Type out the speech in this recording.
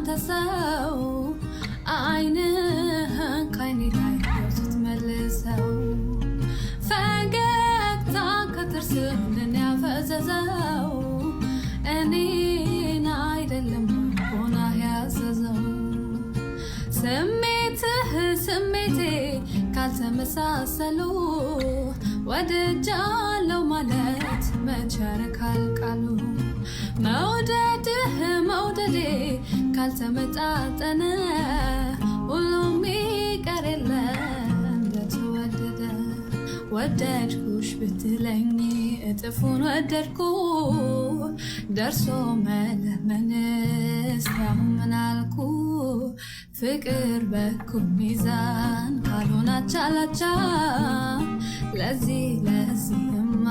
አንተ ሰው አይንህን ከኔ ላይ ስትመልሰው ፈገግታ ከጥርስህ ምን ያፈዘዘው እኔን አይደለም ሆና ያዘዘው ስሜቴ ካልተመሳሰሉ ወደጃለው ማለት መቻረካል ቃሉ መውደዴ ካልተመጣጠነ ሁሉም ይቀር የለ እንደተወደደ ወደድኩሽ ብትለኝ እጥፉን ወደድኩ ደርሶ መለመንስ ያው ምን አልኩ ፍቅር በኩል ሚዛን ካልሆነ አቻላቻ ለዚህማ